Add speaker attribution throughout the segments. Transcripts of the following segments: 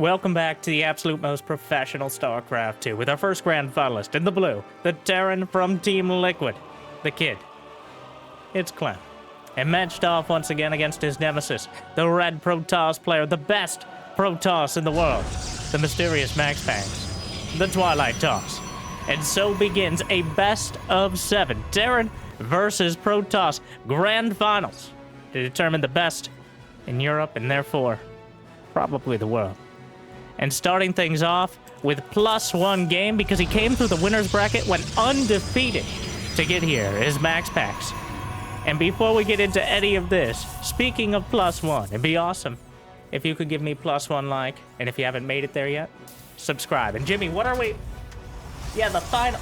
Speaker 1: Welcome back to the absolute most professional StarCraft 2 with our first grand finalist in the blue, the Terran from Team Liquid, the kid. It's Clem. And matched off once again against his nemesis, the red Protoss player, the best Protoss in the world, the mysterious MaxPax, the Twilight Toss. And so begins a best of 7 Terran versus Protoss grand finals to determine the best in Europe and therefore probably the world. And starting things off with +1 game because he came through the winner's bracket, went undefeated to get here, is MaxPax. And before we get into any of this, speaking of +1, it'd be awesome if you could give me +1 like, and if you haven't made it there yet, subscribe. And Jimmy, what are we? Yeah, the final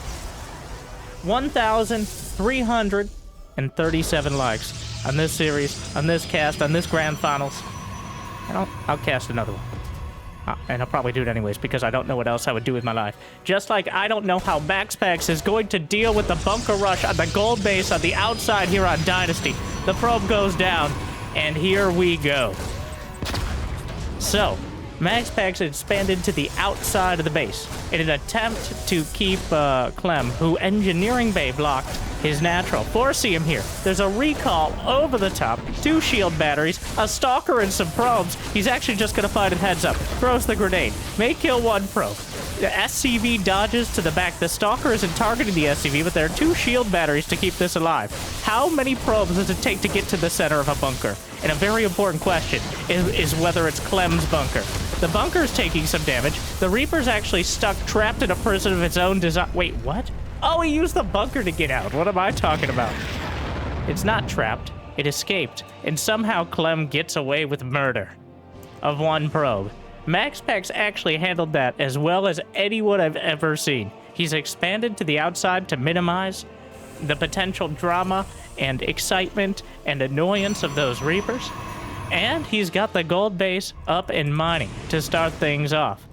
Speaker 1: 1,337 likes on this series, on this cast, on this grand finals. And I'll cast another one. And I'll probably do it anyways, because I don't know what else I would do with my life. Just like I don't know how MaxPax is going to deal with the bunker rush on the gold base on the outside here on Dynasty. The probe goes down, and here we go. So, MaxPax expanded to the outside of the base in an attempt to keep Clem, who engineering bay blocked his natural. Forcing him here. There's a recall over the top, 2 shield batteries, a stalker, and some probes. He's actually just gonna find it heads up. Throws the grenade. May kill 1 probe. The SCV dodges to the back. The stalker isn't targeting the SCV, but there are 2 shield batteries to keep this alive. How many probes does it take to get to the center of a bunker? And a very important question is whether it's Clem's bunker. The bunker's taking some damage. The Reaper's actually stuck, trapped in a prison of its own design. Wait, what? Oh, he used the bunker to get out. What am I talking about? It's not trapped. It escaped. And somehow Clem gets away with murder of 1 probe. MaxPax actually handled that as well as anyone I've ever seen. He's expanded to the outside to minimize the potential drama and excitement and annoyance of those Reapers. And he's got the gold base up and mining to start things off.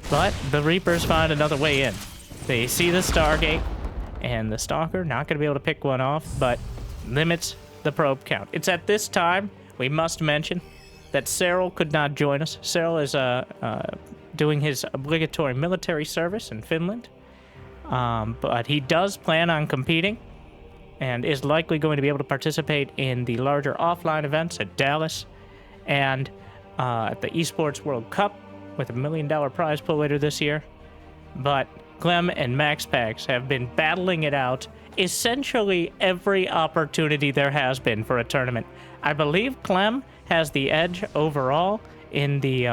Speaker 1: But the Reapers find another way in. They see the Stargate, and the Stalker, not going to be able to pick one off, but limits the probe count. It's at this time, we must mention, that Cyril could not join us. Cyril is doing his obligatory military service in Finland, but he does plan on competing, and is likely going to be able to participate in the larger offline events at Dallas, and at the Esports World Cup, with a $1 million prize pool later this year. But Clem and MaxPax have been battling it out essentially every opportunity there has been for a tournament. I believe Clem has the edge overall in the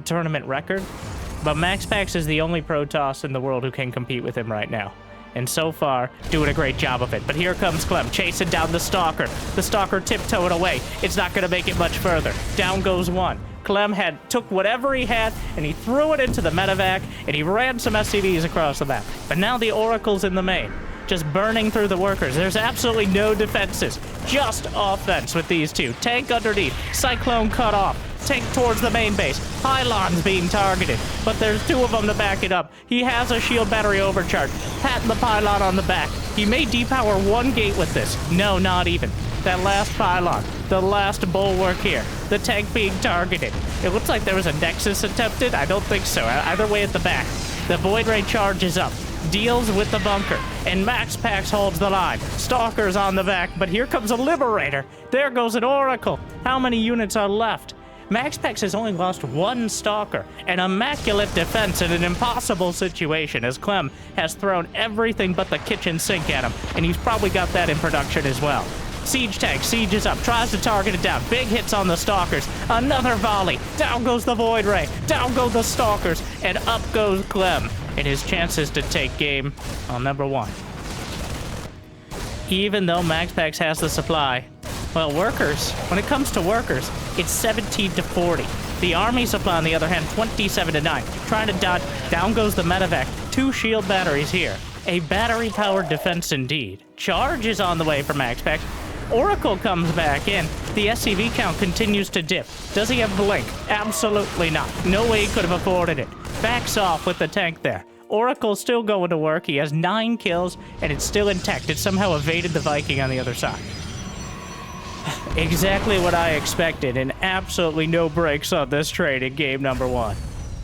Speaker 1: tournament record, but MaxPax is the only Protoss in the world who can compete with him right now. And so far, doing a great job of it. But here comes Clem, chasing down the Stalker. The Stalker tiptoeing away. It's not going to make it much further. Down goes 1. Clem took whatever he had, and he threw it into the medevac, and he ran some SCVs across the map. But now the Oracle's in the main, just burning through the workers. There's absolutely no defenses, just offense with these 2. Tank underneath, Cyclone cut off, tank towards the main base, Pylon's being targeted, but there's 2 of them to back it up. He has a shield battery overcharge, patting the Pylon on the back. He may depower 1 gate with this. No, not even. That last Pylon, the last bulwark here, the tank being targeted. It looks like there was a Nexus attempted. I don't think so. Either way at the back. The Void Ray charges up, deals with the bunker, and MaxPax holds the line. Stalker's on the back, but here comes a Liberator. There goes an Oracle. How many units are left? MaxPax has only lost 1 Stalker, an immaculate defense in an impossible situation, as Clem has thrown everything but the kitchen sink at him, and he's probably got that in production as well. Siege tank, sieges up, tries to target it down. Big hits on the Stalkers. Another volley. Down goes the Void Ray. Down go the Stalkers. And up goes Clem in his chances to take game on number 1. Even though MaxPax has the supply, well, workers, when it comes to workers, it's 17-40. The army supply, on the other hand, 27-9. Trying to dodge. Down goes the medevac. 2 shield batteries here. A battery-powered defense indeed. Charge is on the way for MaxPax. Oracle comes back in. The SCV count continues to dip. Does he have Blink? Absolutely not. No way he could have afforded it. Backs off with the tank there. Oracle's still going to work. He has 9 kills, and it's still intact. It somehow evaded the Viking on the other side. Exactly what I expected, and absolutely no breaks on this train in game number 1.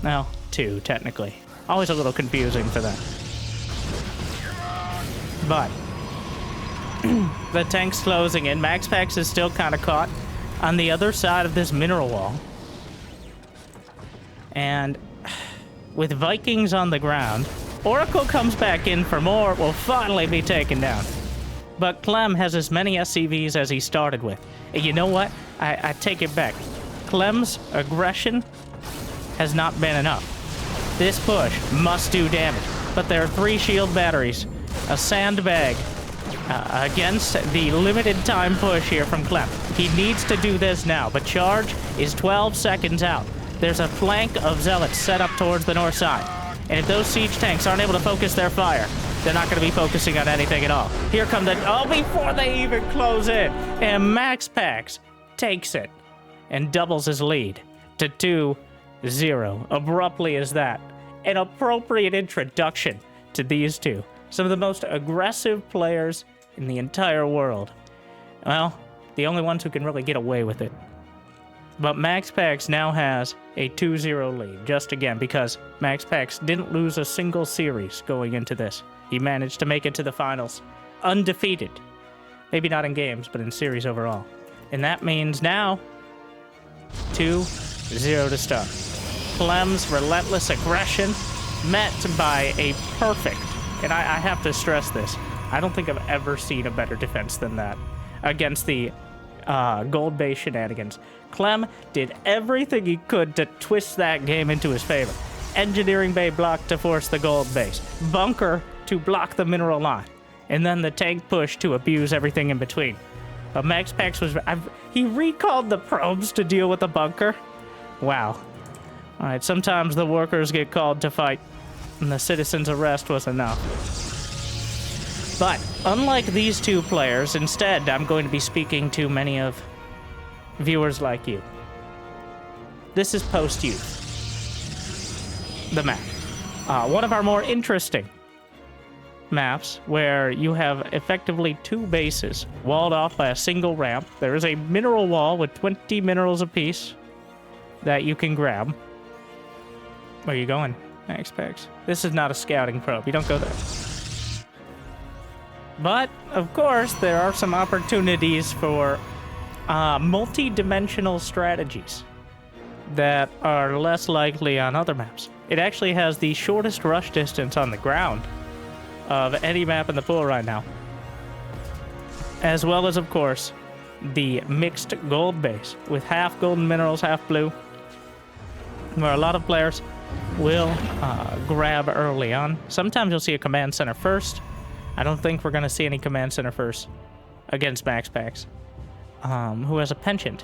Speaker 1: Well, 2, technically. Always a little confusing for that. But the tank's closing in. MaxPax is still kind of caught on the other side of this mineral wall. And with Vikings on the ground, Oracle comes back in for more, will finally be taken down. But Clem has as many SCVs as he started with. And you know what? I take it back. Clem's aggression has not been enough. This push must do damage. But there are 3 shield batteries, a sandbag, against the limited time push here from Clem. He needs to do this now, but charge is 12 seconds out. There's a flank of zealots set up towards the north side. And if those siege tanks aren't able to focus their fire, they're not going to be focusing on anything at all. Here come the... Oh, before they even close in. And MaxPax takes it and doubles his lead to 2-0. Abruptly as that. An appropriate introduction to these two. Some of the most aggressive players in the entire world. Well, the only ones who can really get away with it. But MaxPax now has a 2-0 lead, just again, because MaxPax didn't lose a single series going into this. He managed to make it to the finals undefeated. Maybe not in games, but in series overall. And that means now 2-0 to start. Clem's relentless aggression met by a perfect, and I have to stress this, I don't think I've ever seen a better defense than that against the gold base shenanigans. Clem did everything he could to twist that game into his favor. Engineering bay block to force the gold base. Bunker to block the mineral line. And then the tank push to abuse everything in between. But MaxPax was... he recalled the probes to deal with the bunker. Wow. Alright, sometimes the workers get called to fight, and the citizens' arrest was enough. But, unlike these two players, instead, I'm going to be speaking to many of viewers like you. This is post-youth. The map. One of our more interesting maps, where you have effectively 2 bases walled off by a single ramp. There is a mineral wall with 20 minerals apiece that you can grab. Where are you going, MaxPax? This is not a scouting probe. You don't go there. But, of course, there are some opportunities for multi-dimensional strategies that are less likely on other maps. It actually has the shortest rush distance on the ground of any map in the pool right now. As well as, of course, the mixed gold base with half golden minerals, half blue, where a lot of players will grab early on. Sometimes you'll see a command center first. I don't think we're going to see any command center first against MaxPax, who has a penchant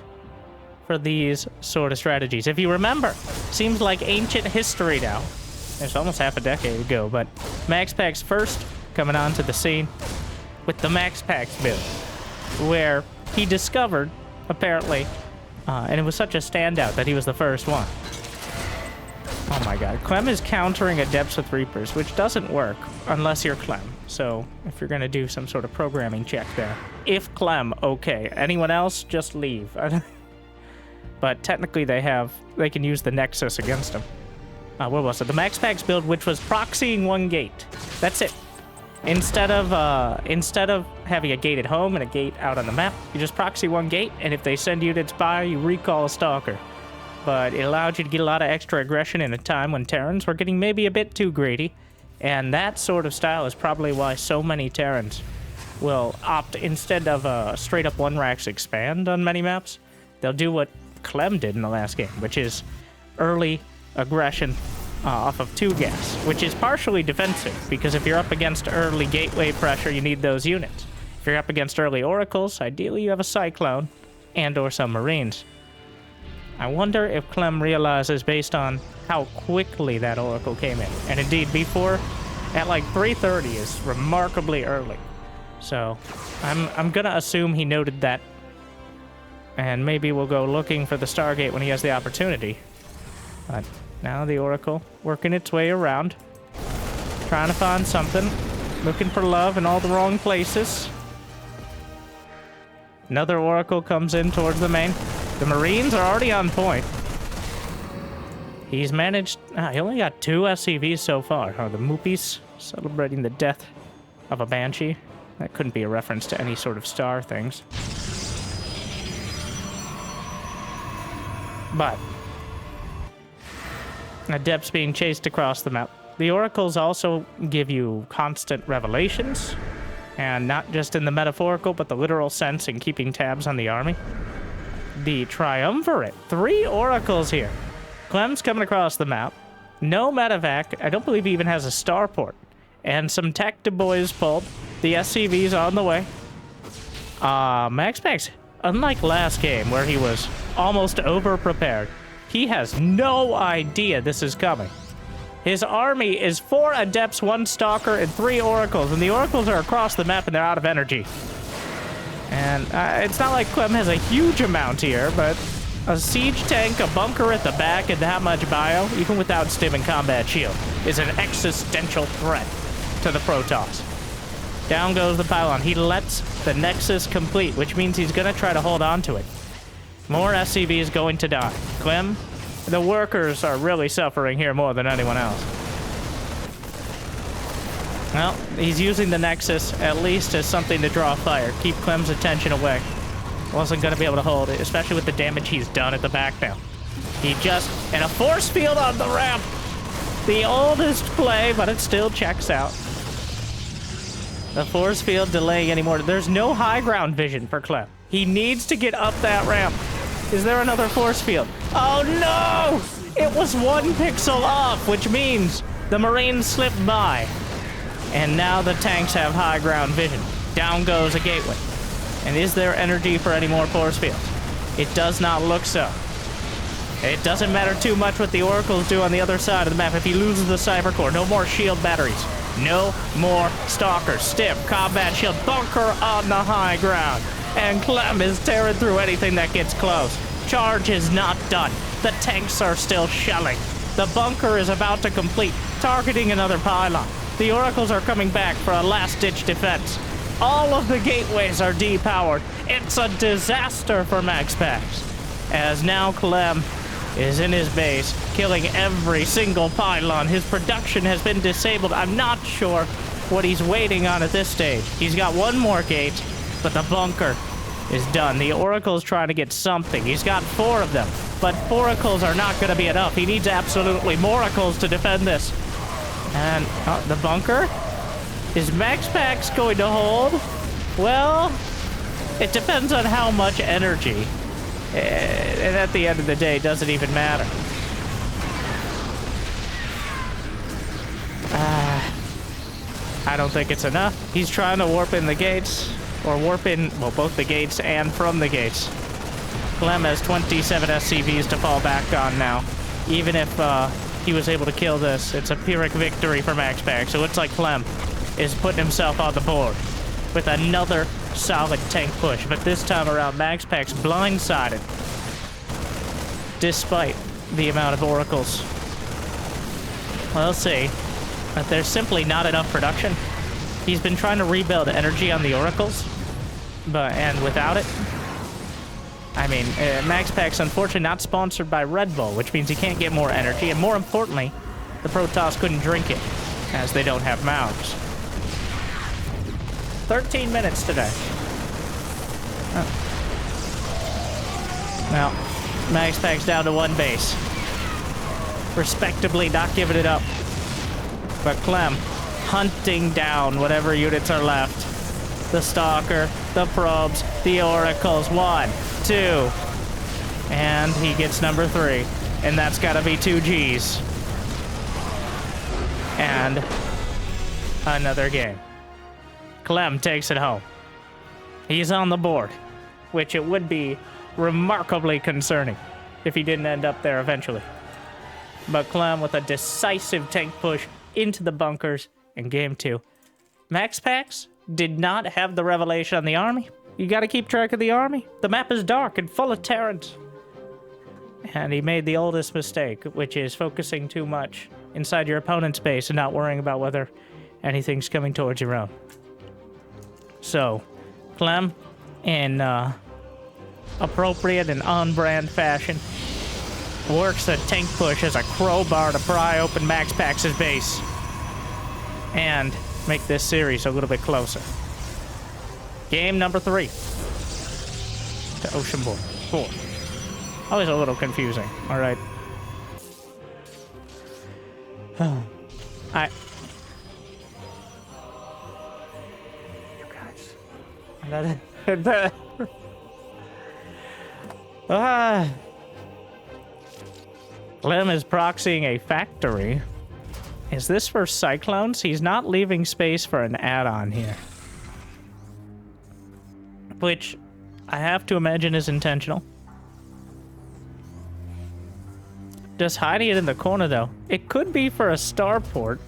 Speaker 1: for these sort of strategies. If you remember, seems like ancient history now. It's almost half a decade ago, but MaxPax first coming onto the scene with the MaxPax build, where he discovered, apparently, and it was such a standout that he was the first one. Oh my god, Clem is countering Adepts with Reapers, which doesn't work unless you're Clem. So, if you're gonna do some sort of programming check there. If Clem, okay. Anyone else, just leave. But technically they can use the Nexus against him. What was it? The MaxPax build, which was proxying one gate. That's it. Instead of having a gate at home and a gate out on the map, you just proxy one gate, and if they send units by, you recall a Stalker. But it allowed you to get a lot of extra aggression in a time when Terrans were getting maybe a bit too greedy. And that sort of style is probably why so many Terrans will opt, instead of straight up one racks expand on many maps, they'll do what Clem did in the last game, which is early aggression off of 2 gas, which is partially defensive, because if you're up against early gateway pressure, you need those units. If you're up against early oracles, ideally you have a Cyclone and or some Marines. I wonder if Clem realizes, based on how quickly that Oracle came in. And indeed, before, at like 3:30 is remarkably early. So, I'm gonna assume he noted that. And maybe we'll go looking for the Stargate when he has the opportunity. But now the Oracle working its way around. Trying to find something. Looking for love in all the wrong places. Another Oracle comes in towards the main. The Marines are already on point. He's managed... he only got 2 SCVs so far. Oh, the Moopies celebrating the death of a Banshee. That couldn't be a reference to any sort of star things. But Adepts being chased across the map. The Oracles also give you constant revelations, and not just in the metaphorical, but the literal sense in keeping tabs on the army. The Triumvirate. 3 Oracles here. Clem's coming across the map. No medevac. I don't believe he even has a starport. And some tech boys pulled. The SCV's on the way. MaxPax, unlike last game where he was almost over-prepared, he has no idea this is coming. His army is 4 Adepts, 1 Stalker, and 3 Oracles, and the Oracles are across the map and they're out of energy. And it's not like Clem has a huge amount here, but a siege tank, a bunker at the back, and that much bio, even without stim and combat shield, is an existential threat to the Protoss. Down goes the pylon. He lets the Nexus complete, which means he's going to try to hold on to it. More SCV is going to die. Clem, the workers are really suffering here more than anyone else. Well, he's using the Nexus at least as something to draw fire. Keep Clem's attention away. Wasn't going to be able to hold it, especially with the damage he's done at the back now. He just... and a force field on the ramp! The oldest play, but it still checks out. The force field delaying anymore. There's no high ground vision for Clem. He needs to get up that ramp. Is there another force field? Oh no! It was 1 pixel off, which means the Marines slipped by. And now the tanks have high ground vision. Down goes a gateway. And is there energy for any more force fields? It does not look so. It doesn't matter too much what the Oracles do on the other side of the map. If he loses the Cyber Core, no more shield batteries. No more Stalkers. Stiff combat shield. Bunker on the high ground. And Clem is tearing through anything that gets close. Charge is not done. The tanks are still shelling. The bunker is about to complete, targeting another pylon. The Oracles are coming back for a last-ditch defense. All of the gateways are depowered. It's a disaster for MaxPax. As now Clem is in his base, killing every single pylon. His production has been disabled. I'm not sure what he's waiting on at this stage. He's got 1 more gate, but the bunker is done. The Oracle's trying to get something. He's got 4 of them, but 4 Oracles are not going to be enough. He needs absolutely more Oracles to defend this. And the bunker? Is MaxPax going to hold? Well, it depends on how much energy. And at the end of the day, it doesn't even matter. I don't think it's enough. He's trying to warp in the gates. Or warp in, well, both the gates and from the gates. Clem has 27 SCVs to fall back on now. Even if he was able to kill this, it's a Pyrrhic victory for MaxPax. So it looks like Clem is putting himself on the board with another solid tank push. But this time around, MaxPax blindsided despite the amount of Oracles. We'll see. But there's simply not enough production. He's been trying to rebuild energy on the Oracles, and without it, I mean, MaxPax, unfortunately, not sponsored by Red Bull, which means he can't get more energy, and more importantly, the Protoss couldn't drink it, as they don't have mouths. 13 minutes today. Now, MaxPax down to 1 base. Respectably not giving it up. But Clem hunting down whatever units are left. The Stalker, the Probes, the Oracles. 1, 2. And he gets number 3. And that's gotta be 2 Gs. And another game. Clem takes it home. He's on the board, which it would be remarkably concerning if he didn't end up there eventually. But Clem with a decisive tank push into the bunkers in game 2. MaxPax did not have the revelation on the army. You gotta keep track of the army. The map is dark and full of Terrans. And he made the oldest mistake, which is focusing too much inside your opponent's base and not worrying about whether anything's coming towards your own. So, Clem, in appropriate and on-brand fashion, works the tank push as a crowbar to pry open MaxPax's base and make this series a little bit closer. Game number 3 to Oceanborn 4. Always a little confusing. All right. You guys. Clem is proxying a factory. Is this for Cyclones? He's not leaving space for an add-on here. Which I have to imagine is intentional. Just hiding it in the corner, though. It could be for a starport.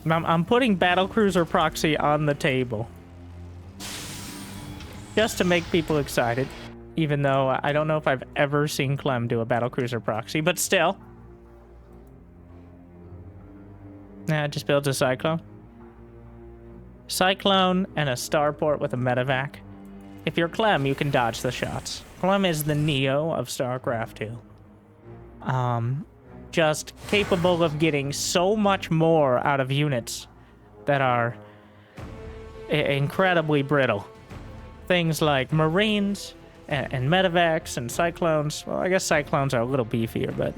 Speaker 1: I'm putting Battlecruiser proxy on the table. Just to make people excited. Even though I don't know if I've ever seen Clem do a Battlecruiser proxy, but still. Nah, it just builds a Cyclone. Cyclone and a starport with a medevac. If you're Clem, you can dodge the shots. Clem is the Neo of StarCraft 2. Just capable of getting so much more out of units that are incredibly brittle. Things like Marines and medevacs and Cyclones. Well, I guess Cyclones are a little beefier, but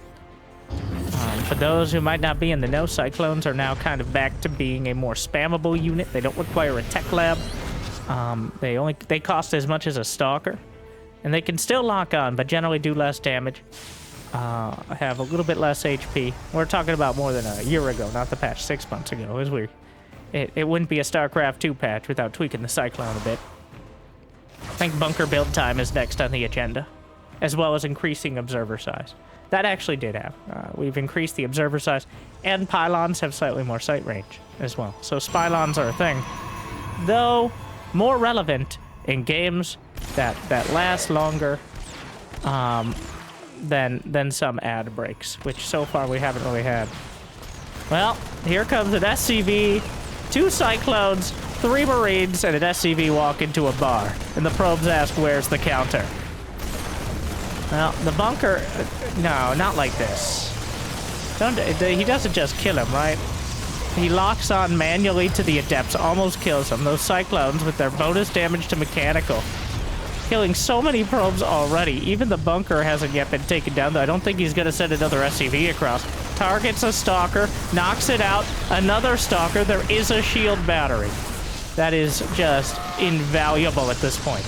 Speaker 1: for those who might not be in the know, Cyclones are now kind of back to being a more spammable unit. They don't require a tech lab. They cost as much as a Stalker, and they can still lock on, but generally do less damage. Have a little bit less HP. We're talking about more than a year ago, not the patch 6 months ago. It was weird. It wouldn't be a StarCraft 2 patch without tweaking the Cyclone a bit. I think bunker build time is next on the agenda, as well as increasing observer size. That actually did happen. We've increased the observer size, and pylons have slightly more sight range as well. So spylons are a thing, though more relevant in games that last longer than some ad breaks, which so far we haven't really had. Well, here comes an SCV, 2 Cyclones, 3 Marines, and an SCV walk into a bar. And the probes ask, where's the counter? Well, the bunker... No, not like this. He doesn't just kill him, right? He locks on manually to the Adepts, almost kills him. Those Cyclones with their bonus damage to mechanical. Killing so many probes already. Even the bunker hasn't yet been taken down, though I don't think he's going to send another SCV across. Targets a Stalker, knocks it out. Another Stalker. There is a shield battery. That is just invaluable at this point.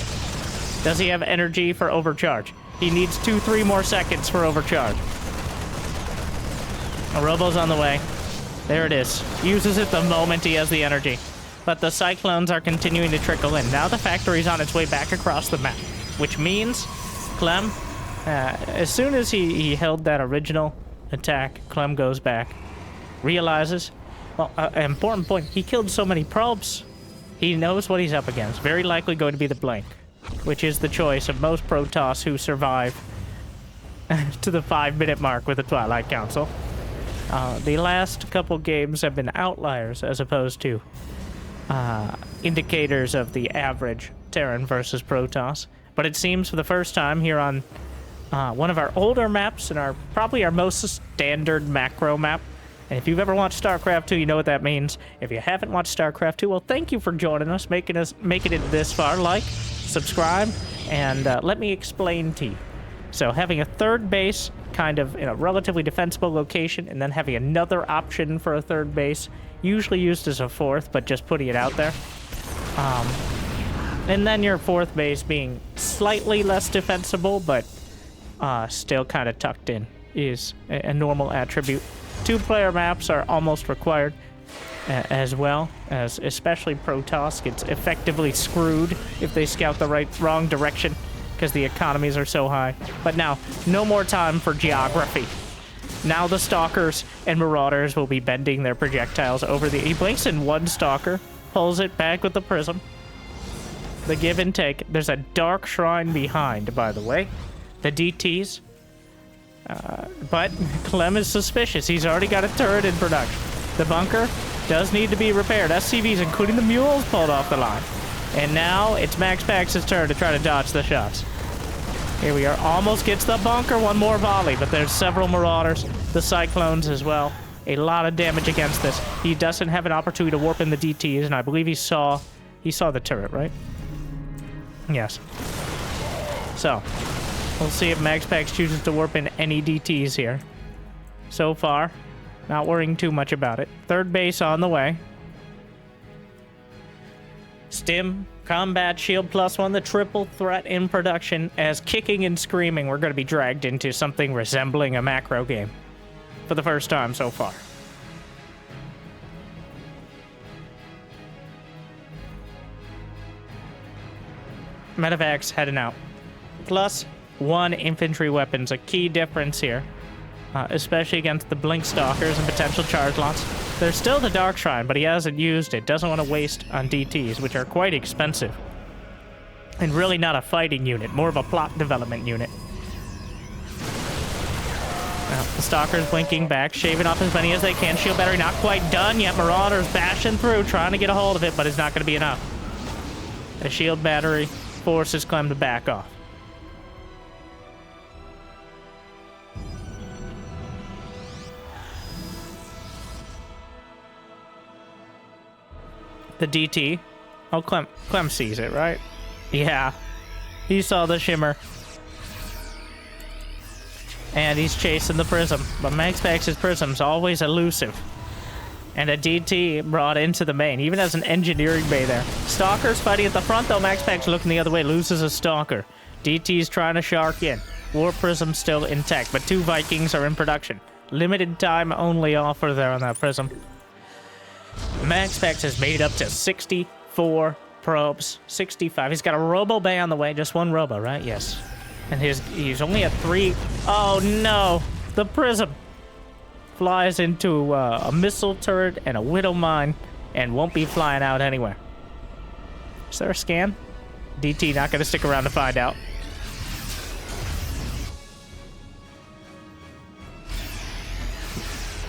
Speaker 1: Does he have energy for overcharge? He needs 2-3 more seconds for overcharge. A Robo's on the way. There it is. Uses it the moment he has the energy. But the Cyclones are continuing to trickle in. Now the factory's on its way back across the map, which means Clem, as soon as he held that original attack, Clem goes back, realizes, well, an important point, he killed so many probes. He knows what he's up against. Very likely going to be the Blink, which is the choice of most Protoss who survive to the 5-minute mark with the Twilight Council. The last couple games have been outliers as opposed to indicators of the average Terran versus Protoss. But it seems for the first time here on one of our older maps and probably our most standard macro map. And if you've ever watched StarCraft 2, you know what that means. If you haven't watched StarCraft 2, well, thank you for joining us, making it this far. Like, subscribe, and let me explain to you. So having a third base kind of in a relatively defensible location, and then having another option for a third base, usually used as a fourth, but just putting it out there. And then your fourth base being slightly less defensible, but still kind of tucked in, is a normal attribute. 2-player maps are almost required, as well, as especially Protoss gets effectively screwed if they scout the wrong direction, because the economies are so high. But now, no more time for geography. Now the Stalkers and Marauders will be bending their projectiles over the... He blinks in one Stalker, pulls it back with the Prism. The give and take. There's a Dark Shrine behind, by the way. The DTs. But Clem is suspicious. He's already got a turret in production. The bunker does need to be repaired. SCVs, including the mules, pulled off the line. And now it's MaxPax's turn to try to dodge the shots. Here we are. Almost gets the bunker. One more volley, but there's several Marauders. The Cyclones as well. A lot of damage against this. He doesn't have an opportunity to warp in the DTs, and I believe he saw the turret, right? Yes. So, we'll see if MaxPax chooses to warp in any DTs here. So far, not worrying too much about it. Third base on the way. Stim, Combat Shield +1, the triple threat in production. As kicking and screaming, we're going to be dragged into something resembling a macro game. For the first time so far. Medevacs heading out. +1 infantry weapons, a key difference here. Especially against the Blink Stalkers and potential charge lots. There's still the Dark Shrine, but he hasn't used it. Doesn't want to waste on DTs, which are quite expensive. And really not a fighting unit, more of a plot development unit. Now, the Stalker's blinking back, shaving off as many as they can. Shield battery not quite done yet. Marauder's bashing through, trying to get a hold of it, but it's not going to be enough. The shield battery forces Clem to back off. The DT. Oh, Clem sees it, right? Yeah. He saw the shimmer. And he's chasing the prism. But MaxPax's prism's always elusive. And a DT brought into the main, even as an engineering bay there. Stalker's fighting at the front, though. MaxPax looking the other way, loses a Stalker. DT's trying to shark in. War Prism still intact, but 2 Vikings are in production. Limited time only offer there on that prism. MaxPax has made up to 64 probes. 65. He's got a Robo Bay on the way. Just one Robo, right? Yes. And he's only at 3. Oh, no. The prism flies into a missile turret and a Widow Mine and won't be flying out anywhere. Is there a scan? DT not going to stick around to find out.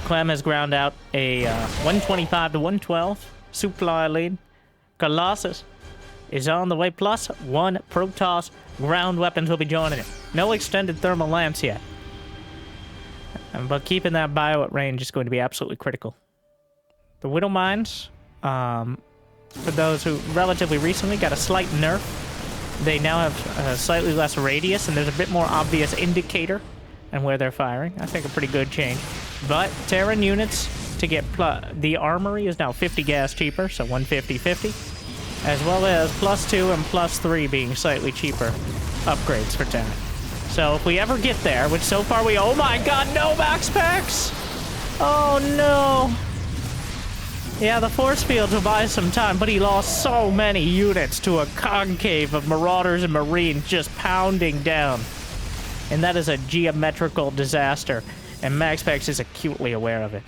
Speaker 1: Clem has ground out a 125 to 112 supply lead. Colossus is on the way. +1 Protoss ground weapons will be joining it. No extended thermal lance yet. But keeping that bio at range is going to be absolutely critical. The Widow Mines, for those who relatively recently got a slight nerf, they now have a slightly less radius, and there's a bit more obvious indicator and where they're firing. I think a pretty good change. But Terran units to get the armory is now 50 gas cheaper, so 150-50, as well as +2 and +3 being slightly cheaper upgrades for Terran. So if we ever get there, which so far we... Oh my god, no MaxPax! Oh no! Yeah, the force fields will buy some time, but he lost so many units to a concave of Marauders and Marines just pounding down. And that is a geometrical disaster, and MaxPax is acutely aware of it.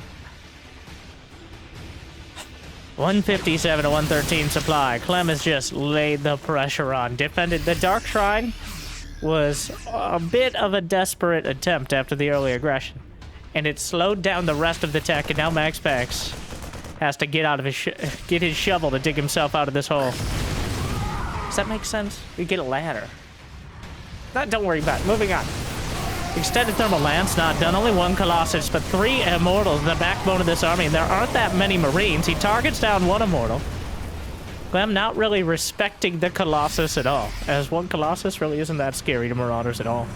Speaker 1: 157 to 113 supply. Clem has just laid the pressure on. Defended. The Dark Shrine was a bit of a desperate attempt after the early aggression, and it slowed down the rest of the tech, and now MaxPax has to get out of his shovel to dig himself out of this hole. Does that make sense? We get a ladder. Don't worry about it. Moving on. Extended thermal lance not done. Only 1 Colossus, but 3 Immortals, the backbone of this army. And there aren't that many Marines. He targets down 1 Immortal. Clem not really respecting the Colossus at all, as 1 Colossus really isn't that scary to Marauders at all.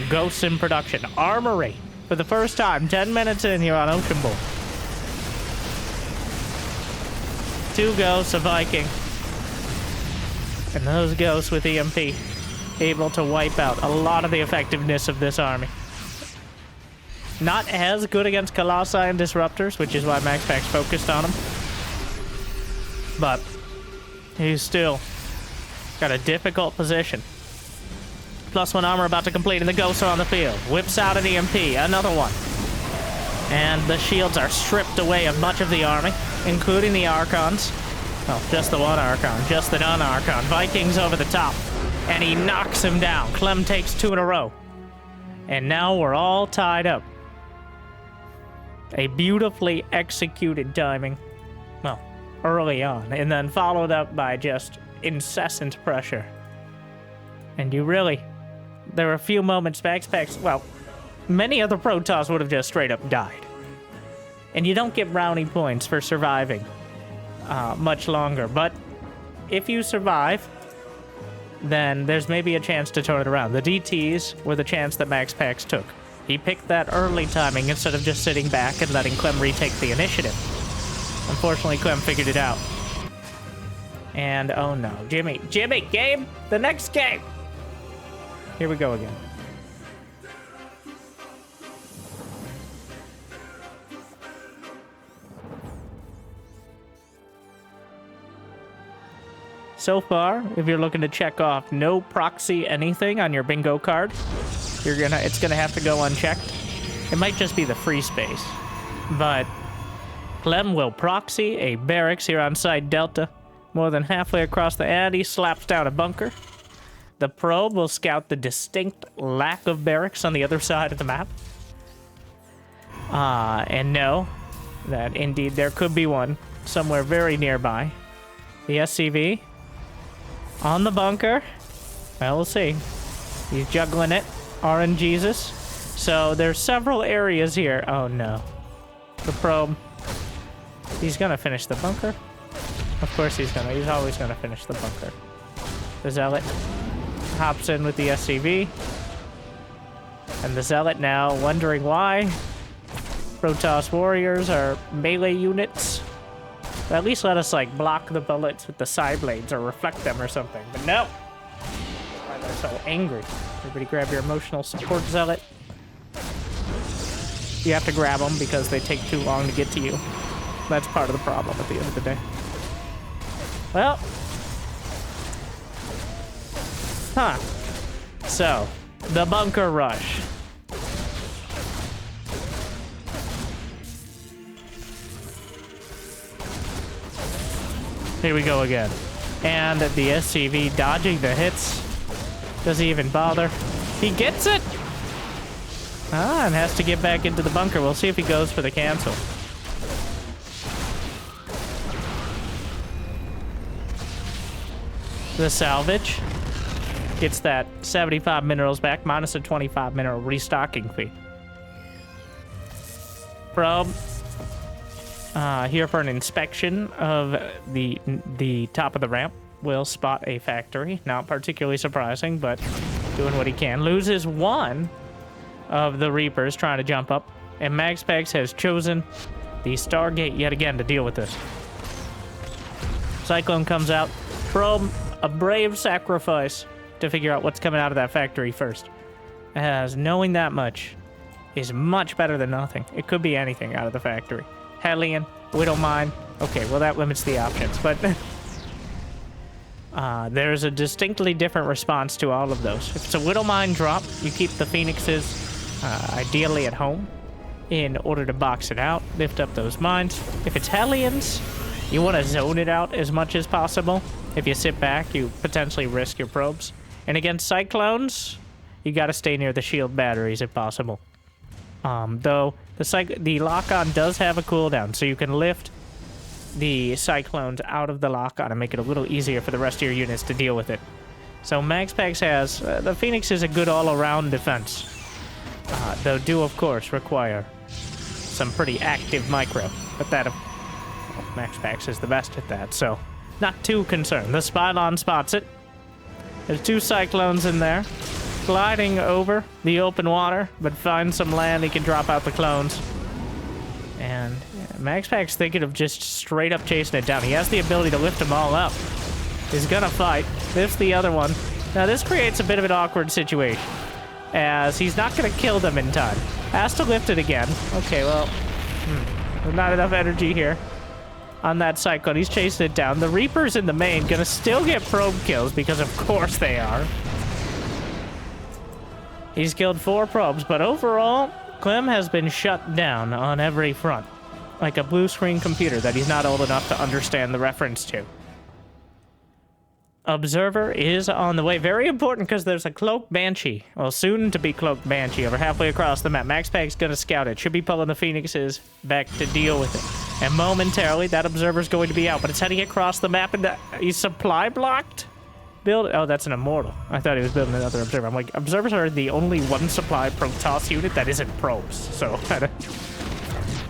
Speaker 1: Ghosts in production. Armory. For the first time, 10 minutes in here on Oceanborn. 2 Ghosts, a Viking. And those Ghosts with EMP. Able to wipe out a lot of the effectiveness of this army. Not as good against Colossi and Disruptors, which is why MaxPax focused on him. But he's still got a difficult position. +1 armor about to complete, and the Ghosts are on the field. Whips out an EMP, another one. And the shields are stripped away of much of the army, including the Archons. Oh, just the 1 Archon, just the done Archon. Vikings over the top. And he knocks him down. Clem takes 2 in a row. And now we're all tied up. A beautifully executed timing. Well, early on, and then followed up by just incessant pressure. And you really... There were a few moments MaxPax... Well, many other Protoss would have just straight up died. And you don't get brownie points for surviving much longer, but if you survive, then there's maybe a chance to turn it around. The DTs were the chance that MaxPax took. He picked that early timing instead of just sitting back and letting Clem retake the initiative. Unfortunately, Clem figured it out. And, oh no, Jimmy, game! The next game! Here we go again. So far, if you're looking to check off no proxy anything on your bingo card, it's gonna have to go unchecked. It might just be the free space, but Clem will proxy a barracks here on side Delta. More than halfway across the Addy, slaps down a bunker. The probe will scout the distinct lack of barracks on the other side of the map. And know that indeed there could be one somewhere very nearby. The SCV on the bunker. Well, we'll see. He's juggling it. RNGesus. So there's several areas here. Oh no. The probe. He's gonna finish the bunker. Of course he's gonna. He's always gonna finish the bunker. The Zealot hops in with the SCV. And the Zealot now wondering why Protoss warriors are melee units. But at least let us, like, block the bullets with the side blades or reflect them or something. But no! Why they're so angry. Everybody grab your emotional support Zealot. You have to grab them because they take too long to get to you. That's part of the problem at the end of the day. Well. Huh. So, the bunker rush. Here we go again. And the SCV dodging the hits. Does he even bother? He gets it! And has to get back into the bunker. We'll see if he goes for the cancel. The salvage gets that 75 minerals back, minus a 25 mineral restocking fee. Probe. Here for an inspection of the top of the ramp. Will spot a factory. Not particularly surprising, but doing what he can. Loses one of the Reapers trying to jump up. And MaxPax has chosen the Stargate yet again to deal with this. Cyclone comes out. Probe, a brave sacrifice to figure out what's coming out of that factory first. As knowing that much is much better than nothing. It could be anything out of the factory. Hellion, Widow Mine. Okay, well that limits the options, but there's a distinctly different response to all of those. If it's a Widow Mine drop, you keep the Phoenixes ideally at home in order to box it out, lift up those mines. If it's Hellions, you want to zone it out as much as possible. If you sit back, you potentially risk your probes. And against Cyclones, you got to stay near the shield batteries if possible. Though the lock-on does have a cooldown, so you can lift the Cyclones out of the lock-on and make it a little easier for the rest of your units to deal with it. So MaxPax has... the Phoenix is a good all-around defense. Though do, of course, require some pretty active micro. But that... well, MaxPax is the best at that, so... not too concerned. The Spylon spots it. There's two Cyclones in there. Gliding over the open water, but finds some land he can drop out the clones. And MaxPax thinking of just straight up chasing it down. He has the ability to lift them all up. He's gonna fight. Lifts the other one. Now this creates a bit of an awkward situation, as he's not gonna kill them in time. Has to lift it again. Okay, well, there's not enough energy here on that Cyclone. He's chasing it down. The Reapers in the main gonna still get probe kills, because of course they are. He's killed 4 probes, but overall, Clem has been shut down on every front. Like a blue screen computer that he's not old enough to understand the reference to. Observer is on the way. Very important because there's a cloaked Banshee. Well, soon to be cloaked Banshee over halfway across the map. MaxPax's gonna scout it. Should be pulling the Phoenixes back to deal with it. And momentarily, that Observer's going to be out. But it's heading across the map and he's supply blocked? Oh, that's an Immortal. I thought he was building another Observer. I'm like, Observers are the only one supply Protoss unit that isn't probes. So,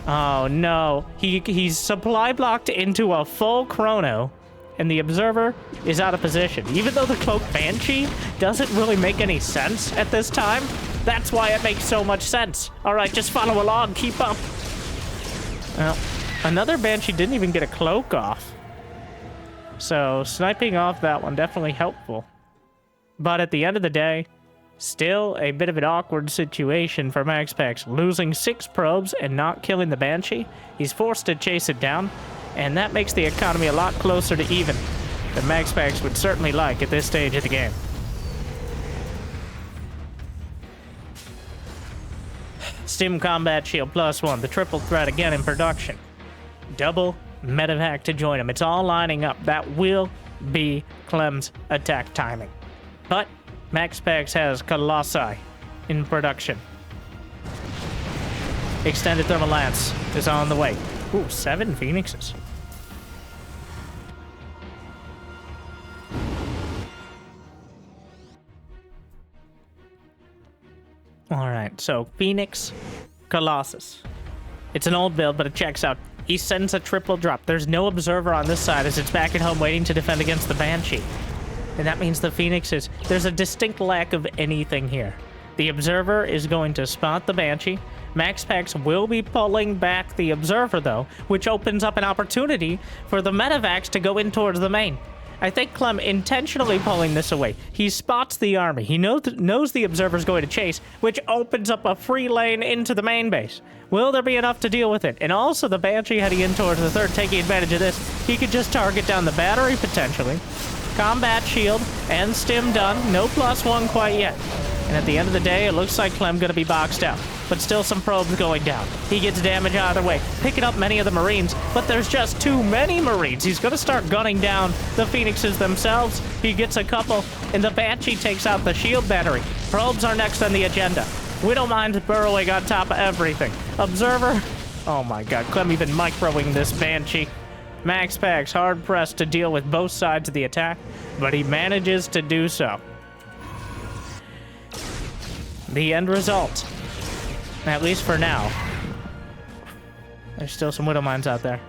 Speaker 1: oh no. He's supply blocked into a full chrono. And the Observer is out of position. Even though the Cloaked Banshee doesn't really make any sense at this time, that's why it makes so much sense. All right, just follow along, keep up. Well, another Banshee didn't even get a cloak off. So sniping off that one, definitely helpful. But at the end of the day, still a bit of an awkward situation for MaxPax. Losing 6 probes and not killing the Banshee, he's forced to chase it down. And that makes the economy a lot closer to even than MaxPax would certainly like at this stage of the game. Stim Combat Shield +1, the triple threat again in production. Double Medevac to join him. It's all lining up. That will be Clem's attack timing. But MaxPax has Colossi in production. Extended Thermal Lance is on the way. Ooh, 7 Phoenixes. Alright, so Phoenix, Colossus. It's an old build, but it checks out. He sends a triple drop. There's no Observer on this side as it's back at home waiting to defend against the Banshee. And that means the Phoenixes. There's a distinct lack of anything here. The Observer is going to spot the Banshee. MaxPax will be pulling back the Observer, though, which opens up an opportunity for the Medevacs to go in towards the main. I think Clem intentionally pulling this away. He spots the army. He knows the Observer's going to chase, which opens up a free lane into the main base. Will there be enough to deal with it? And also the Banshee heading in towards the third, taking advantage of this. He could just target down the battery, potentially. Combat shield and stim done. No +1 quite yet. And at the end of the day, it looks like Clem gonna be boxed out. But still some probes going down. He gets damage either way, picking up many of the Marines, but there's just too many Marines. He's gonna start gunning down the Phoenixes themselves. He gets a couple, and the Banshee takes out the shield battery. Probes are next on the agenda. Widowmine's burrowing on top of everything. Observer, oh my god, Clem even microing this Banshee. MaxPax hard-pressed to deal with both sides of the attack, but he manages to do so. The end result, at least for now, there's still some Widowmines out there.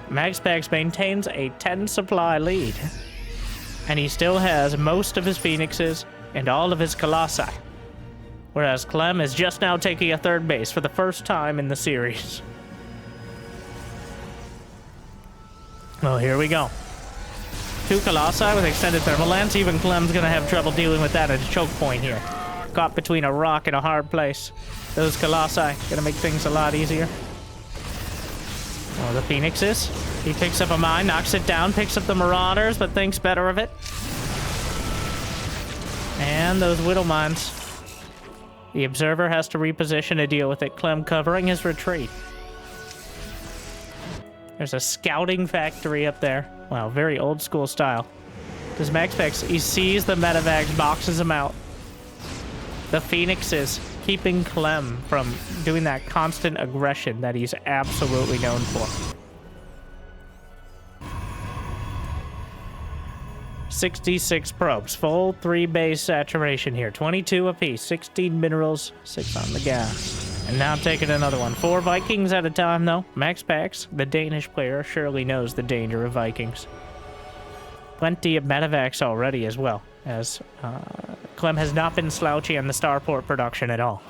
Speaker 1: MaxPax maintains a 10 supply lead, and he still has most of his Phoenixes and all of his Colossi, whereas Clem is just now taking a third base for the first time in the series. Well, here we go. 2 Colossi with extended thermal lance. Even Clem's gonna have trouble dealing with that at a choke point here. Caught between a rock and a hard place. Those Colossi gonna make things a lot easier. Oh, the Phoenixes. He picks up a mine, knocks it down, picks up the Marauders, but thinks better of it. And those Widowmines. The Observer has to reposition to deal with it. Clem covering his retreat. There's a scouting factory up there. Wow, very old school style. Does MaxPax, he sees the Medevacs, boxes them out. The Phoenixes keeping Clem from doing that constant aggression that he's absolutely known for. 66 probes, full 3 base saturation here. 22 apiece, 16 minerals, 6 on the gas. And now taking another one. 4 Vikings at a time, though. MaxPax, the Danish player, surely knows the danger of Vikings. Plenty of Medevacs already as well, as Clem has not been slouchy on the starport production at all.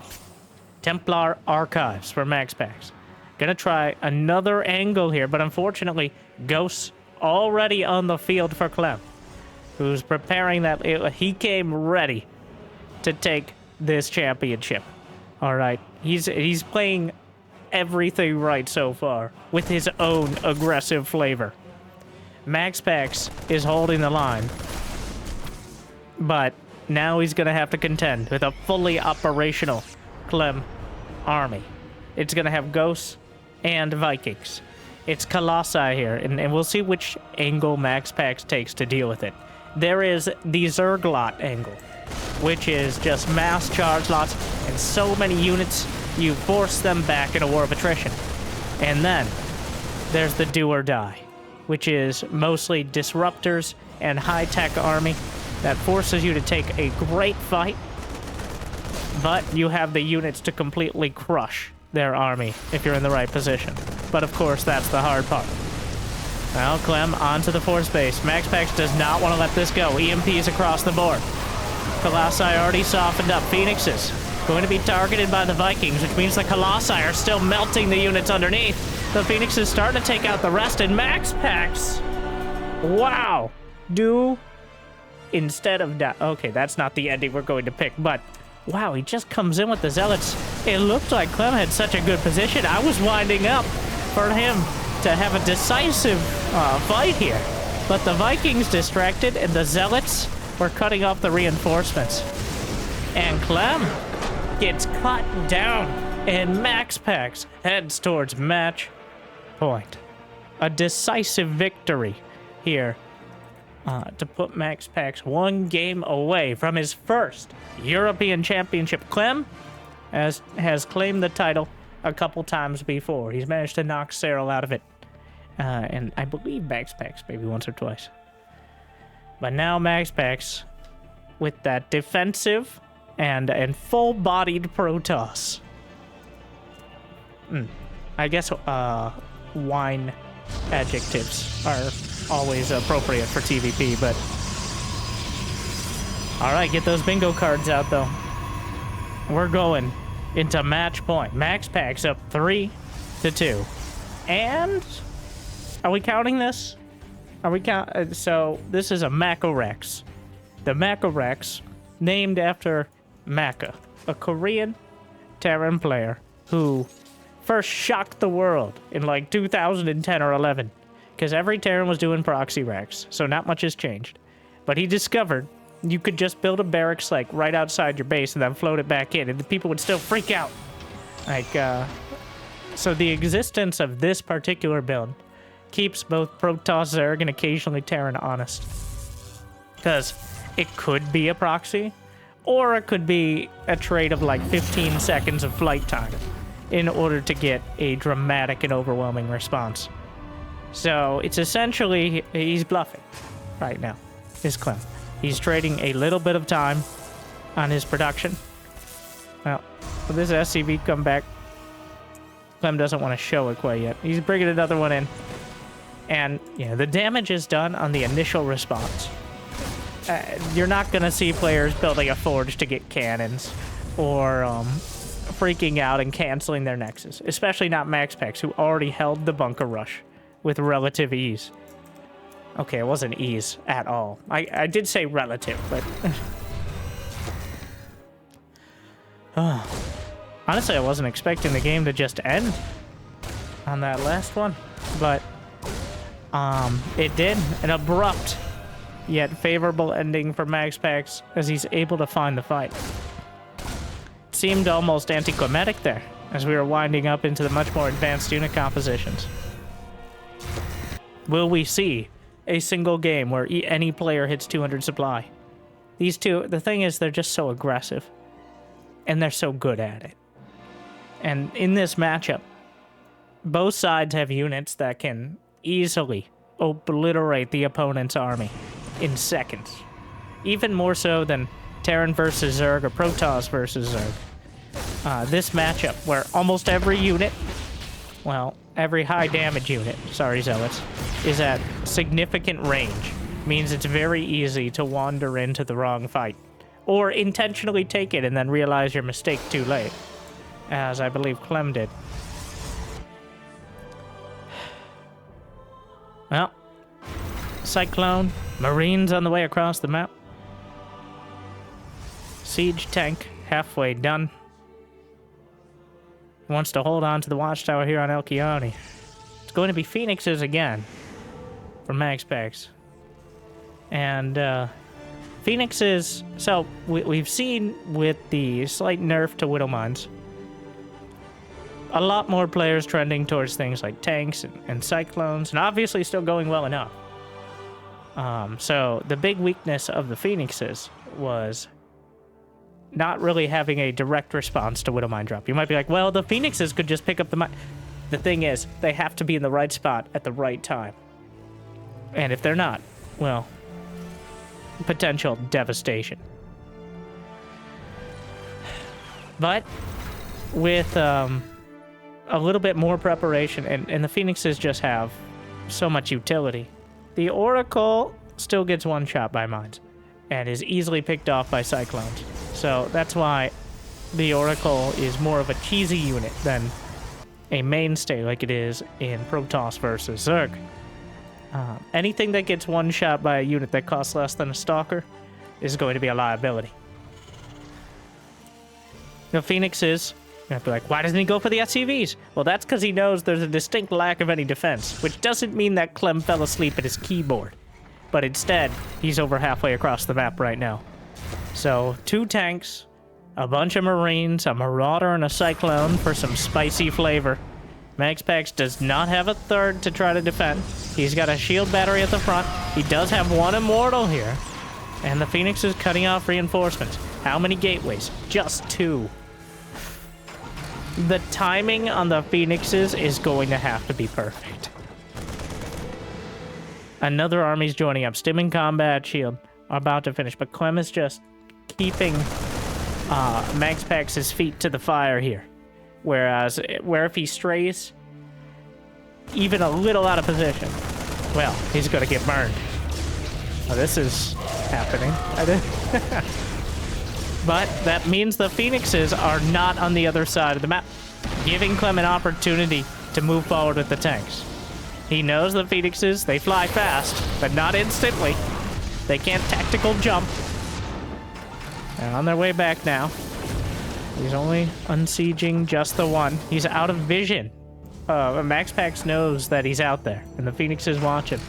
Speaker 1: Templar Archives for MaxPax. Gonna try another angle here, but unfortunately, Ghosts already on the field for Clem, who's preparing that. He came ready to take this championship. All right, he's playing everything right so far with his own aggressive flavor. MaxPax is holding the line, but now he's gonna have to contend with a fully operational Clem army. It's gonna have Ghosts and Vikings. It's Colossi here, and we'll see which angle MaxPax takes to deal with it. there is the Zerg lot angle, which is just mass charge lots and so many units, you force them back in a war of attrition. And then there's the do or die, which is mostly disruptors and high-tech army that forces you to take a great fight, but you have the units to completely crush their army if you're in the right position. But of course, that's the hard part. Now, Clem onto the force base. MaxPax does not want to let this go. EMPs across the board. Colossi already softened up. Phoenixes going to be targeted by the Vikings, which means the Colossi are still melting the units underneath. The Phoenix is starting to take out the rest, and MaxPax, wow, do instead of die. Okay, that's not the ending we're going to pick, but wow, he just comes in with the Zealots. It looked like Clem had such a good position. I was winding up for him to have a decisive fight here, but the Vikings distracted, and the Zealots were cutting off the reinforcements. And Clem gets cut down, and MaxPax heads towards match point. A decisive victory here to put MaxPax one game away from his first European Championship. Clem has claimed the title a couple times before. He's managed to knock Cyril out of it. And I believe MaxPax maybe once or twice. But now MaxPax with that defensive and full-bodied Protoss. I guess wine adjectives are always appropriate for TVP, but... Alright, get those bingo cards out, though. We're going into match point. MaxPax up 3-2. And... Are we counting this? Are we so, this is a Macarex. The Macarex, named after Maka, a Korean Terran player who first shocked the world in like 2010 or 11, because every Terran was doing proxy racks, so not much has changed. But he discovered you could just build a barracks like right outside your base and then float it back in, and the people would still freak out. Like, so the existence of this particular build keeps both Protoss, Zerg, and occasionally Terran honest. Because it could be a proxy, or it could be a trade of like 15 seconds of flight time in order to get a dramatic and overwhelming response. So it's essentially, he's bluffing right now, is Clem. He's trading a little bit of time on his production. Well, with this SCV comeback, Clem doesn't want to show it quite yet. He's bringing another one in. And, you know, the damage is done on the initial response. You're not going to see players building a forge to get cannons or freaking out and canceling their nexus. Especially not MaxPax, who already held the bunker rush with relative ease. Okay, it wasn't ease at all. I did say relative, but... Honestly, I wasn't expecting the game to just end on that last one, but... it did. An abrupt, yet favorable ending for MaxPax as he's able to find the fight. It seemed almost anticlimactic there, as we were winding up into the much more advanced unit compositions. Will we see a single game where any player hits 200 supply? These two, the thing is, they're just so aggressive, and they're so good at it. And in this matchup, both sides have units that can easily obliterate the opponent's army in seconds. Even more so than Terran versus Zerg or Protoss versus Zerg. This matchup, where almost every unit, well, every high damage unit, sorry Zealots, is at significant range, means it's very easy to wander into the wrong fight. Or intentionally take it and then realize your mistake too late, as I believe Clem did. Well, Cyclone, Marines on the way across the map. Siege tank halfway done. Wants to hold on to the watchtower here on El Chione. It's going to be Phoenixes again from MaxPax. And Phoenixes, so we've seen with the slight nerf to Widowmines, a lot more players trending towards things like tanks and cyclones, and obviously still going well enough. So the big weakness of the Phoenixes was not really having a direct response to Widow Mine Drop. You might be like, well, the Phoenixes could just pick up the mine. The thing is, they have to be in the right spot at the right time. And if they're not, well, potential devastation. But with a little bit more preparation, and the Phoenixes just have so much utility, the Oracle still gets one shot by mines and is easily picked off by Cyclones. So that's why the Oracle is more of a cheesy unit than a mainstay like it is in Protoss versus Zerg. Anything that gets one shot by a unit that costs less than a Stalker is going to be a liability. The Phoenixes, you're going to be like, why doesn't he go for the SCVs? Well, that's because he knows there's a distinct lack of any defense, which doesn't mean that Clem fell asleep at his keyboard. But instead, he's over halfway across the map right now. So, 2 tanks, a bunch of Marines, a Marauder, and a Cyclone for some spicy flavor. MaxPax does not have a third to try to defend. He's got a shield battery at the front. He does have 1 Immortal here. And the Phoenix is cutting off reinforcements. How many gateways? Just 2. The timing on the Phoenixes is going to have to be perfect. Another army's joining up. Stim in combat, shield about to finish. But Clem is just keeping MaxPax's feet to the fire here. Whereas, if he strays even a little out of position, well, he's going to get burned. Oh, this is happening. But that means the Phoenixes are not on the other side of the map, giving Clem an opportunity to move forward with the tanks. He knows the Phoenixes, they fly fast, but not instantly. They can't tactical jump. They're on their way back now. He's only unsieging just the 1. He's out of vision. MaxPax knows that he's out there, and the Phoenixes watch him.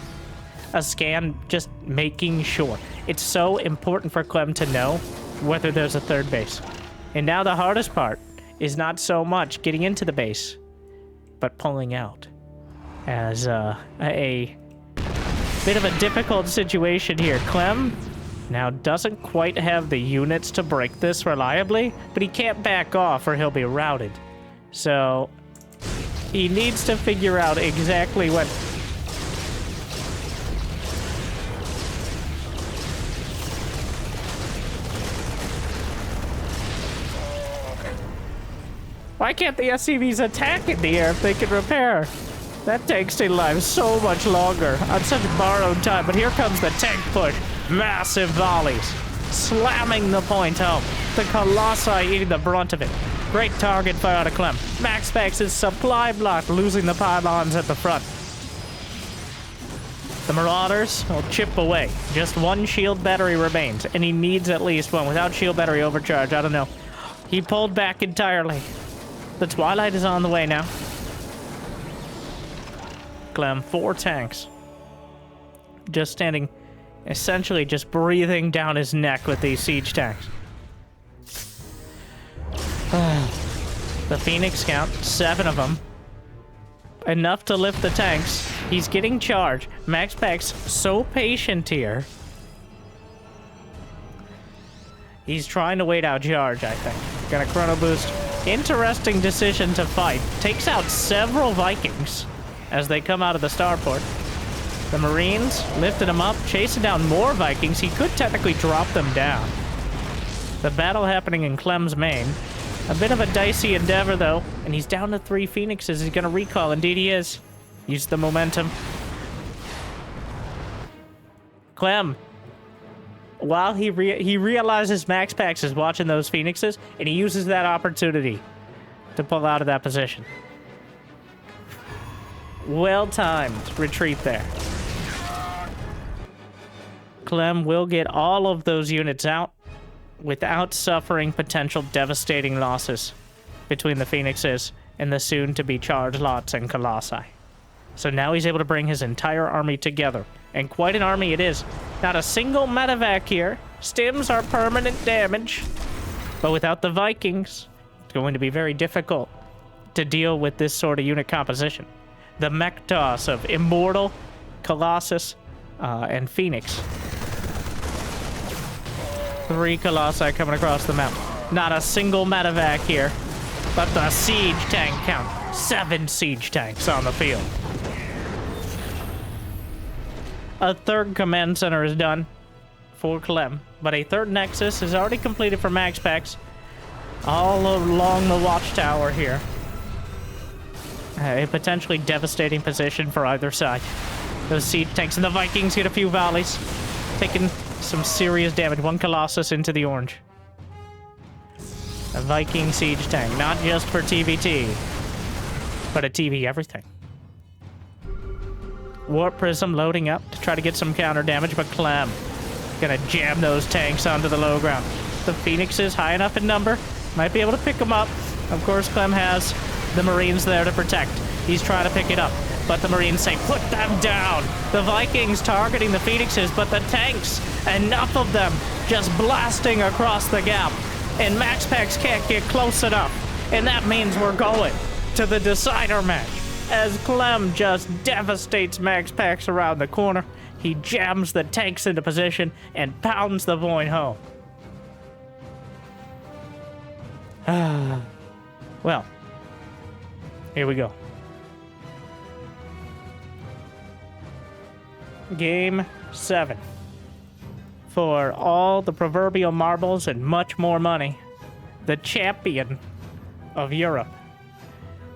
Speaker 1: A scan just making sure. It's so important for Clem to know whether there's a third base. And now the hardest part is not so much getting into the base, but pulling out. As a bit of a difficult situation here. Clem now doesn't quite have the units to break this reliably, but he can't back off or he'll be routed. So he needs to figure out exactly what... Why can't the SCVs attack in the air if they can repair? That tank stayed alive so much longer on such borrowed time, but here comes the tank push. Massive volleys, slamming the point home. The Colossi eating the brunt of it. Great target fire out of Clem. MaxPax's supply block, losing the pylons at the front. The Marauders will chip away. Just 1 shield battery remains, and he needs at least 1. Without shield battery overcharge, I don't know. He pulled back entirely. The Twilight is on the way now. Clem, 4 tanks. Just standing, essentially just breathing down his neck with these siege tanks. The Phoenix count, 7 of them. Enough to lift the tanks. He's getting charged. MaxPax so patient here. He's trying to wait out charge, I think. Gonna chrono boost. Interesting decision to fight. Takes out several Vikings as they come out of the starport. The Marines lifted him up, chasing down more Vikings. He could technically drop them down. The battle happening in Clem's main. A bit of a dicey endeavor, though, and he's down to 3 Phoenixes. He's gonna recall. Indeed he is. Use the momentum. Clem, while he realizes MaxPax is watching those Phoenixes, and he uses that opportunity to pull out of that position. Well-timed retreat there. Clem will get all of those units out without suffering potential devastating losses between the Phoenixes and the soon-to-be charged lots and Colossi. So now he's able to bring his entire army together. And quite an army it is. Not a single medevac here. Stims are permanent damage. But without the Vikings, it's going to be very difficult to deal with this sort of unit composition. The mech toss of Immortal, Colossus, and Phoenix. 3 Colossi coming across the map. Not a single medevac here. But the siege tank count. 7 siege tanks on the field. A 3rd command center is done for Clem, but a 3rd nexus is already completed for MaxPax. All along the watchtower here. A potentially devastating position for either side. Those siege tanks and the Vikings hit a few volleys, taking some serious damage. 1 Colossus into the orange. A Viking siege tank, not just for TVT, but a TV everything. Warp Prism loading up to try to get some counter damage, but Clem gonna jam those tanks onto the low ground. The Phoenix is high enough in number, might be able to pick them up. Of course, Clem has the Marines there to protect. He's trying to pick it up, but the Marines say, put them down! The Vikings targeting the Phoenixes, but the tanks, enough of them, just blasting across the gap. And MaxPax can't get close enough. And that means we're going to the decider match. As Clem just devastates MaxPax around the corner, he jams the tanks into position and pounds the point home. Well, here we go. Game 7. For all the proverbial marbles and much more money, the champion of Europe.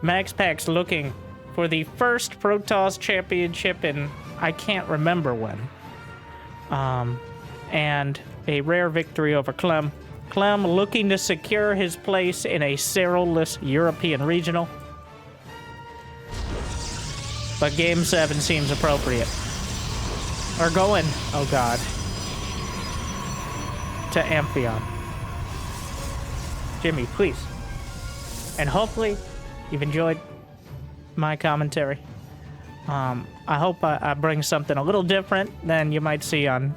Speaker 1: MaxPax looking for the first Protoss championship in I can't remember when. And a rare victory over Clem. Clem looking to secure his place in a Cyril-less European regional. But Game 7 seems appropriate. We're going, oh god, to Amphion. Jimmy, please. And hopefully you've enjoyed my commentary. I hope I bring something a little different than you might see on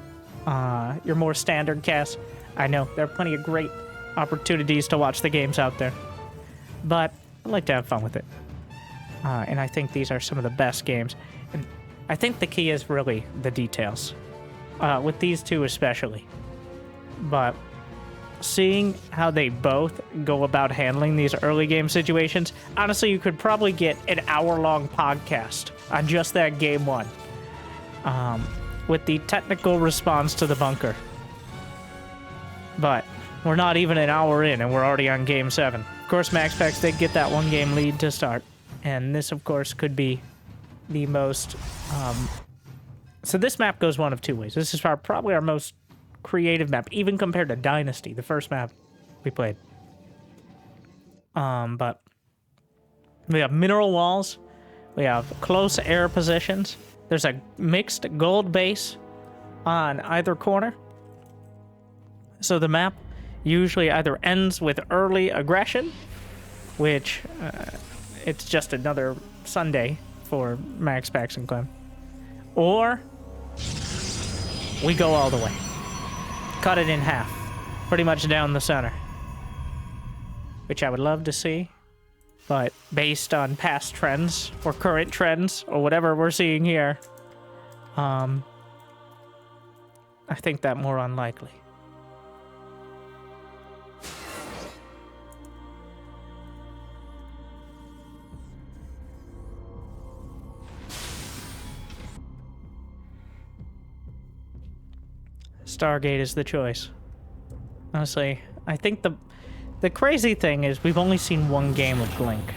Speaker 1: your more standard cast. I know there are plenty of great opportunities to watch the games out there, but I like to have fun with it. And I think these are some of the best games. And I think the key is really the details, with these two especially. But seeing how they both go about handling these early game situations, honestly, you could probably get an hour-long podcast on just that game 1. With the technical response to the bunker. But we're not even an hour in, and we're already on Game 7. Of course, MaxPax did get that 1-game lead to start. And this, of course, could be the most... So this map goes one of 2 ways. This is probably our most creative map, even compared to Dynasty, the first map we played. But we have mineral walls. We have close air positions. There's a mixed gold base on either corner. So the map usually either ends with early aggression, which it's just another Sunday for MaxPax and Clem, or we go all the way. Cut it in half, pretty much down the center, which I would love to see, but based on past trends or current trends or whatever we're seeing here, I think that more unlikely. Stargate is the choice. Honestly, I think the crazy thing is we've only seen 1 game of Blink.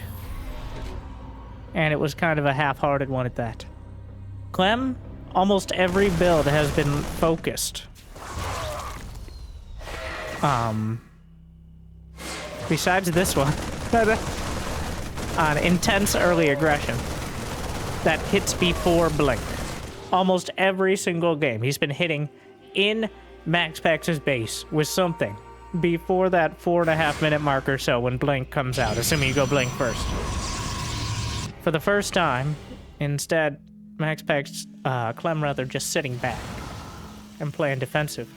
Speaker 1: And it was kind of a half-hearted one at that. Clem, almost every build has been focused. Besides this one, on intense early aggression that hits before Blink. Almost every single game he's been hitting in MaxPax's base with something before that 4.5-minute mark or so when Blink comes out, assuming you go Blink first. For the first time, instead, MaxPax, Clem rather, just sitting back and playing defensive.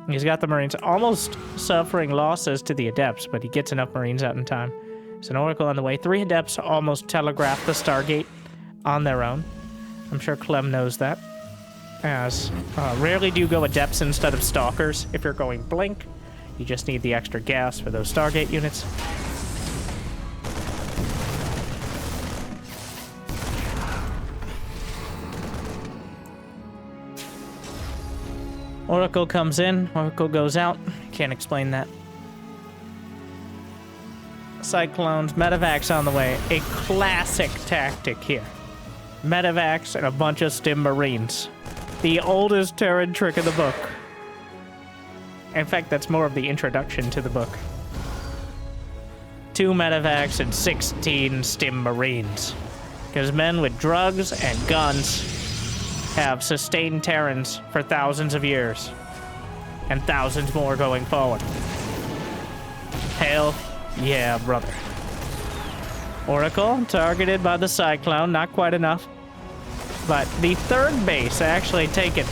Speaker 1: He's got the Marines almost suffering losses to the Adepts, but he gets enough Marines out in time. There's an Oracle on the way. 3 Adepts almost telegraphed the Stargate on their own. I'm sure Clem knows that. as rarely do you go Adepts instead of Stalkers. If you're going Blink, you just need the extra gas for those Stargate units. Oracle comes in, Oracle goes out. Can't explain that. Cyclones, Medivacs on the way. A classic tactic here. Medivacs and a bunch of Stim Marines. The oldest Terran trick in the book. In fact, that's more of the introduction to the book. 2 Medivacs and 16 Stim Marines. Because men with drugs and guns have sustained Terrans for thousands of years. And thousands more going forward. Hell yeah, brother. Oracle, targeted by the Cyclone, not quite enough. But the third base actually taken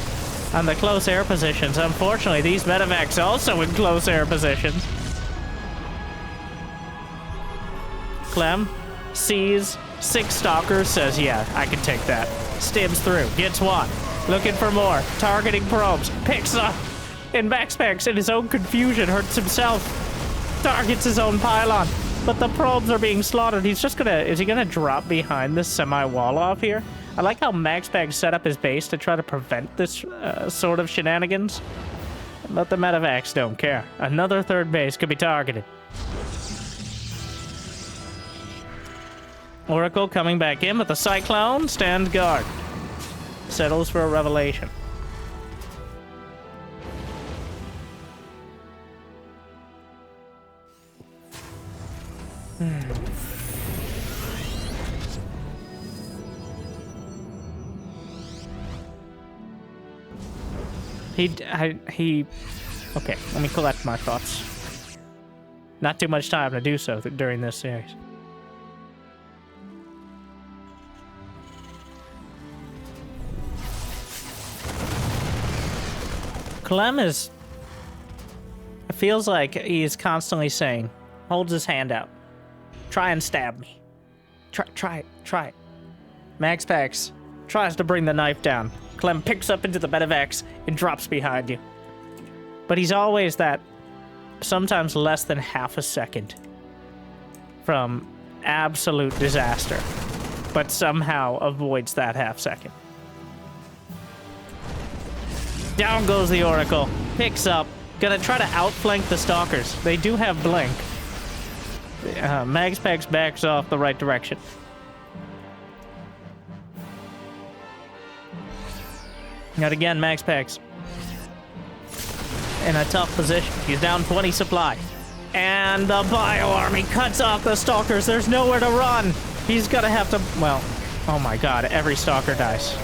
Speaker 1: on the close air positions. Unfortunately, these Medivacs also in close air positions. Clem sees 6 Stalkers, says, yeah, I can take that. Stims through, gets one. Looking for more. Targeting probes. Picks up. And MaxPax, in his own confusion, hurts himself. Targets his own pylon. But the probes are being slaughtered. He's just gonna... Is he gonna drop behind this semi-wall off here? I like how MaxPax set up his base to try to prevent this sort of shenanigans. But the Medivacs don't care. Another third base could be targeted. Oracle coming back in with the Cyclone. Stand guard. Settles for a revelation. Okay, let me collect my thoughts. Not too much time to do so during this series. Clem is... It feels like he's constantly saying, holds his hand out. Try and stab me. Try it. MaxPax tries to bring the knife down. Clem picks up into the Medivacs and drops behind you. But he's always that, sometimes less than half a second from absolute disaster, but somehow avoids that half second. Down goes the Oracle. Picks up. Gonna try to outflank the Stalkers. They do have Blink. MaxPax backs off the right direction. Yet again, MaxPax in a tough position. He's down 20 supply. And the Bio Army cuts off the Stalkers. There's nowhere to run. He's gonna have to... Well, oh my god, every Stalker dies.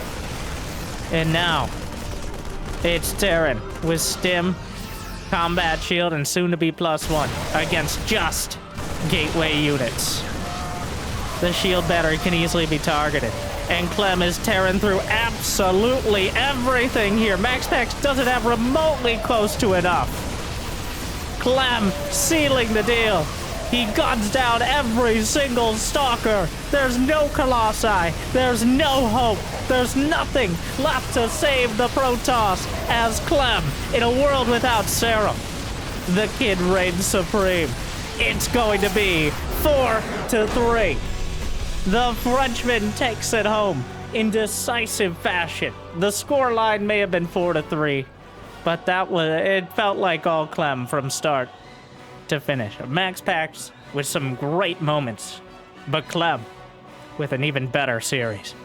Speaker 1: And now, it's Terran with Stim, Combat Shield, and soon to be +1 against just Gateway units. The shield battery can easily be targeted. And Clem is tearing through absolutely everything here. MaxPax doesn't have remotely close to enough. Clem sealing the deal. He guns down every single Stalker. There's no Colossi. There's no hope. There's nothing left to save the Protoss as Clem, in a world without Serum, the kid reigns supreme. It's going to be 4-3. The Frenchman takes it home in decisive fashion. The scoreline may have been 4-3, but it felt like all Clem from start to finish. MaxPax with some great moments, but Clem with an even better series.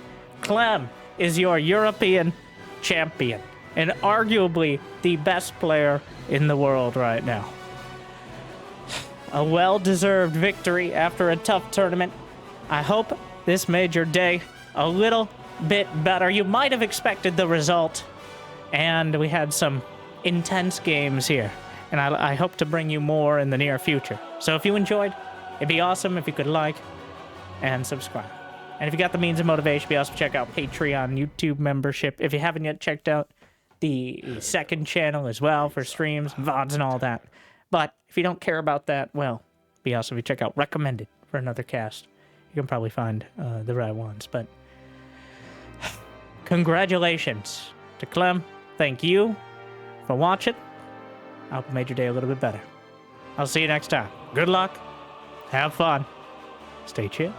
Speaker 1: Clem is your European champion and arguably the best player in the world right now. A well-deserved victory after a tough tournament. I hope this made your day a little bit better. You might have expected the result, and we had some intense games here, and I hope to bring you more in the near future. So if you enjoyed, it'd be awesome if you could like and subscribe. And if you got the means of motivation, be awesome to check out Patreon, YouTube membership. If you haven't yet checked out the second channel as well for streams, VODs, and all that. But if you don't care about that, well, be awesome if you check out Recommended for another cast. You can probably find the right ones, but congratulations To Clem, thank you for watching. I hope it made your day a little bit better. I'll see you next time. Good luck. Have fun. Stay chill.